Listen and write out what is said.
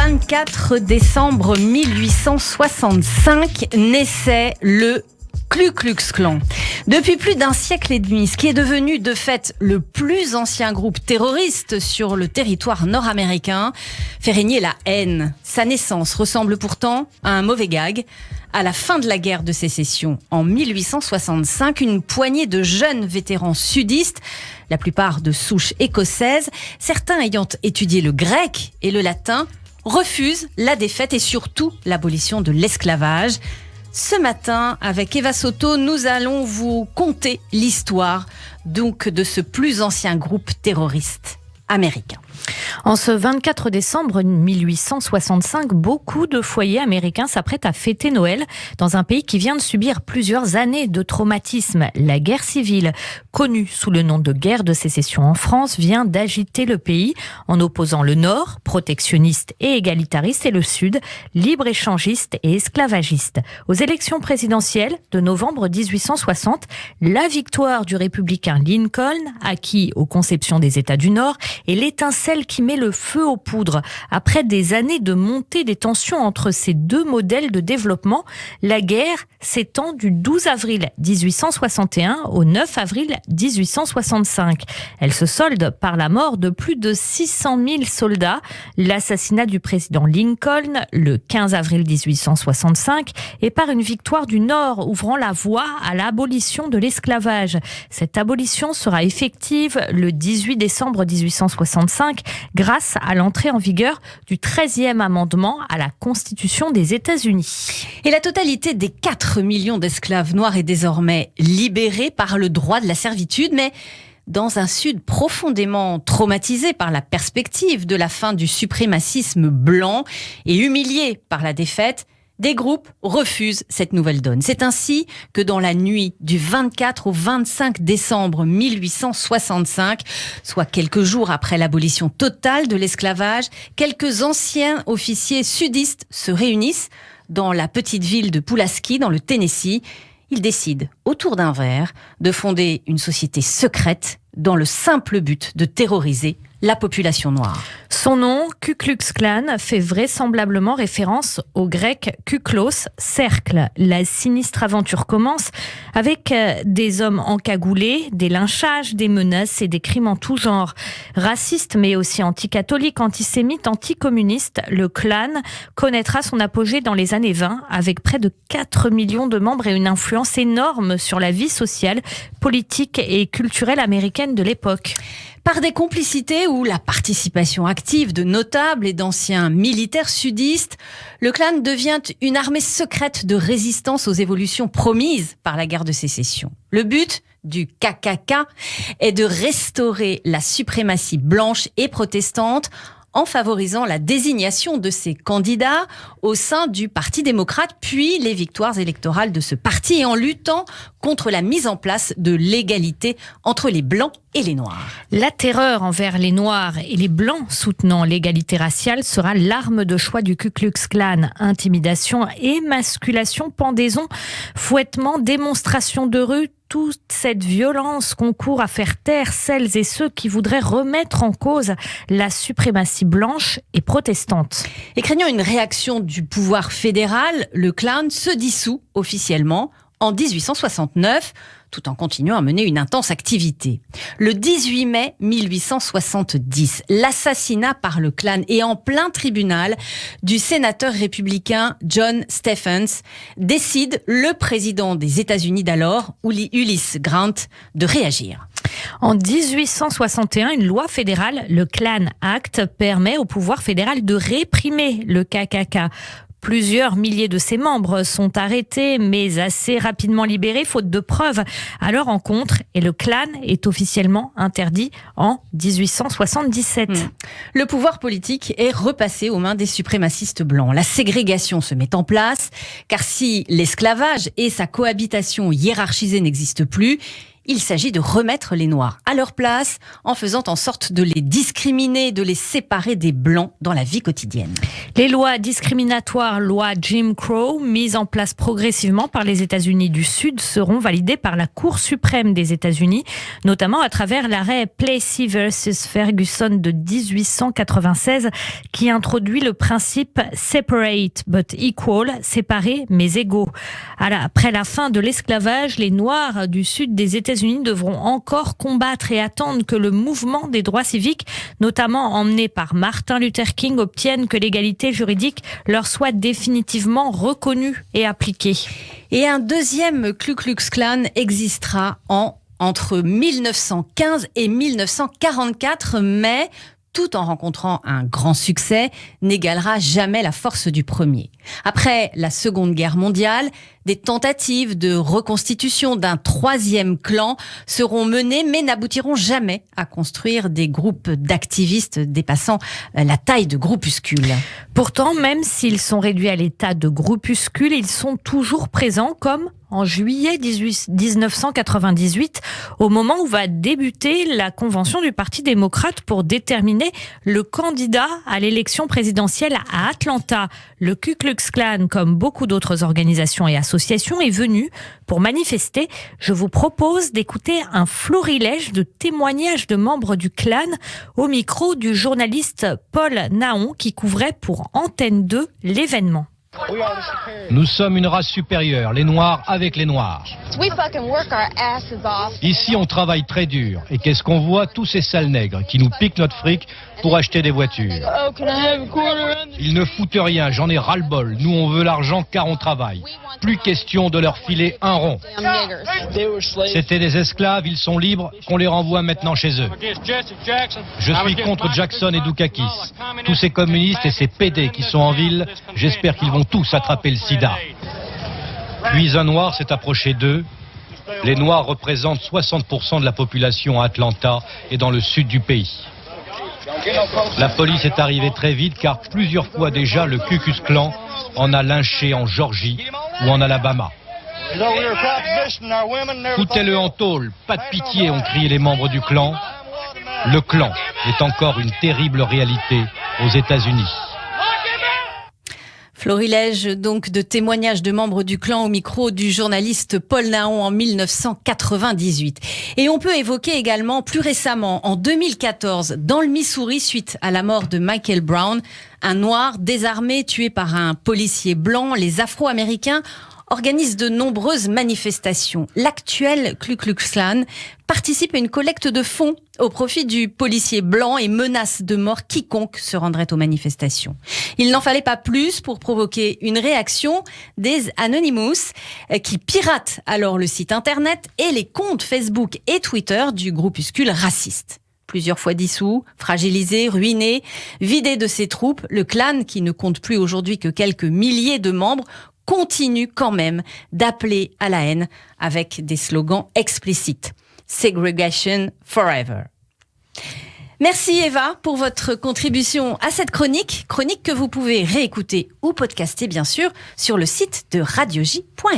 24 décembre 1865 naissait le Ku Klux Klan. Depuis plus d'un siècle et demi, ce qui est devenu de fait le plus ancien groupe terroriste sur le territoire nord-américain fait régner la haine. Sa naissance ressemble pourtant à un mauvais gag. À la fin de la guerre de sécession, en 1865, une poignée de jeunes vétérans sudistes, la plupart de souche écossaise, certains ayant étudié le grec et le latin, refusent la défaite et surtout l'abolition de l'esclavage. Ce matin, avec Eva Soto, nous allons vous conter l'histoire donc de ce plus ancien groupe terroriste américain. En ce 24 décembre 1865, beaucoup de foyers américains s'apprêtent à fêter Noël dans un pays qui vient de subir plusieurs années de traumatisme. La guerre civile, connue sous le nom de guerre de sécession en France, vient d'agiter le pays en opposant le Nord, protectionniste et égalitariste, et le Sud, libre-échangiste et esclavagiste. Aux élections présidentielles de novembre 1860, la victoire du républicain Lincoln, acquis aux conceptions des États du Nord, est l'étincelle qui met le feu aux poudres. Après des années de montée des tensions entre ces deux modèles de développement, la guerre s'étend du 12 avril 1861 au 9 avril 1865. Elle se solde par la mort de plus de 600 000 soldats, l'assassinat du président Lincoln le 15 avril 1865 et par une victoire du Nord ouvrant la voie à l'abolition de l'esclavage. Cette abolition sera effective le 18 décembre 1865 grâce à l'entrée en vigueur du 13e amendement à la Constitution des États-Unis. Et la totalité des 4 millions d'esclaves noirs est désormais libérée par le droit de la servitude, mais dans un Sud profondément traumatisé par la perspective de la fin du suprémacisme blanc et humilié par la défaite, des groupes refusent cette nouvelle donne. C'est ainsi que dans la nuit du 24 au 25 décembre 1865, soit quelques jours après l'abolition totale de l'esclavage, quelques anciens officiers sudistes se réunissent dans la petite ville de Pulaski, dans le Tennessee. Ils décident, autour d'un verre, de fonder une société secrète dans le simple but de terroriser la population noire. Son nom, Ku Klux Klan, fait vraisemblablement référence au grec kuklos, cercle. La sinistre aventure commence avec des hommes encagoulés, des lynchages, des menaces et des crimes en tout genre. Raciste mais aussi anticatholique, antisémite, anticommuniste, le Klan connaîtra son apogée dans les années 20 avec près de 4 millions de membres et une influence énorme sur la vie sociale, politique et culturelle américaine de l'époque. Par des complicités ou la participation active de notables et d'anciens militaires sudistes, le Klan devient une armée secrète de résistance aux évolutions promises par la guerre de sécession. Le but du KKK est de restaurer la suprématie blanche et protestante en favorisant la désignation de ses candidats au sein du Parti démocrate, puis les victoires électorales de ce parti et en luttant contre la mise en place de l'égalité entre les Blancs et les Noirs. La terreur envers les Noirs et les Blancs soutenant l'égalité raciale sera l'arme de choix du Ku Klux Klan. Intimidation, émasculation, pendaison, fouettement, démonstration de rue, toute cette violence concourt à faire taire celles et ceux qui voudraient remettre en cause la suprématie blanche et protestante. Et craignant une réaction du pouvoir fédéral, le Klan se dissout officiellement en 1869, tout en continuant à mener une intense activité. Le 18 mai 1870, l'assassinat par le Klan et en plein tribunal du sénateur républicain John Stephens décide le président des États-Unis d'alors, Ulysses Grant, de réagir. En 1861, une loi fédérale, le Klan Act, permet au pouvoir fédéral de réprimer le KKK. Plusieurs milliers de ses membres sont arrêtés, mais assez rapidement libérés, faute de preuves à leur encontre. Et le Klan est officiellement interdit en 1877. Le pouvoir politique est repassé aux mains des suprémacistes blancs. La ségrégation se met en place, car si l'esclavage et sa cohabitation hiérarchisée n'existent plus, il s'agit de remettre les Noirs à leur place en faisant en sorte de les discriminer, de les séparer des Blancs dans la vie quotidienne. Les lois discriminatoires, loi Jim Crow, mises en place progressivement par les États-Unis du Sud, seront validées par la Cour suprême des États-Unis, notamment à travers l'arrêt Plessy versus Ferguson de 1896, qui introduit le principe separate but equal, séparés mais égaux. Après la fin de l'esclavage, les Noirs du Sud des États-Unis devront encore combattre et attendre que le mouvement des droits civiques, notamment emmené par Martin Luther King, obtienne que l'égalité juridique leur soit définitivement reconnue et appliquée. Et un deuxième Ku Klux Klan existera entre 1915 et 1944, mais tout en rencontrant un grand succès, n'égalera jamais la force du premier. Après la Seconde Guerre mondiale, des tentatives de reconstitution d'un troisième clan seront menées, mais n'aboutiront jamais à construire des groupes d'activistes dépassant la taille de groupuscules. Pourtant, même s'ils sont réduits à l'état de groupuscules, ils sont toujours présents, comme en juillet 1998, au moment où va débuter la convention du Parti démocrate pour déterminer le candidat à l'élection présidentielle à Atlanta. Le Ku Klux Klan, comme beaucoup d'autres organisations et associations, est venu pour manifester. Je vous propose d'écouter un florilège de témoignages de membres du clan au micro du journaliste Paul Naon qui couvrait pour Antenne 2 l'événement. Nous sommes une race supérieure, les Noirs avec les Noirs. Ici, on travaille très dur. Et qu'est-ce qu'on voit? Tous ces sales nègres qui nous piquent notre fric pour acheter des voitures. Ils ne foutent rien, j'en ai ras-le-bol. Nous, on veut l'argent car on travaille. Plus question de leur filer un rond. C'était des esclaves, ils sont libres, qu'on les renvoie maintenant chez eux. Je suis contre Jackson et Dukakis. Tous ces communistes et ces PD qui sont en ville, j'espère qu'ils vont tous attraper le sida. Puis un noir s'est approché d'eux. Les noirs représentent 60% de la population à Atlanta et dans le sud du pays. La police est arrivée très vite car plusieurs fois déjà le Ku Klux Klan en a lynché en Georgie ou en Alabama. Foutez-le en tôle, pas de pitié, ont crié les membres du clan. Le clan est encore une terrible réalité aux États-Unis. Florilège donc de témoignages de membres du clan au micro du journaliste Paul Naon en 1998. Et on peut évoquer également plus récemment, en 2014, dans le Missouri, suite à la mort de Michael Brown, un noir désarmé tué par un policier blanc. Les Afro-Américains organisent de nombreuses manifestations. L'actuel Ku Klux Klan participe à une collecte de fonds au profit du policier blanc et menace de mort quiconque se rendrait aux manifestations. Il n'en fallait pas plus pour provoquer une réaction des Anonymous qui piratent alors le site internet et les comptes Facebook et Twitter du groupuscule raciste. Plusieurs fois dissous, fragilisé, ruiné, vidé de ses troupes, le Klan, qui ne compte plus aujourd'hui que quelques milliers de membres, continue quand même d'appeler à la haine avec des slogans explicites. Segregation forever. Merci Eva pour votre contribution à cette chronique que vous pouvez réécouter ou podcaster bien sûr sur le site de radioj.fr.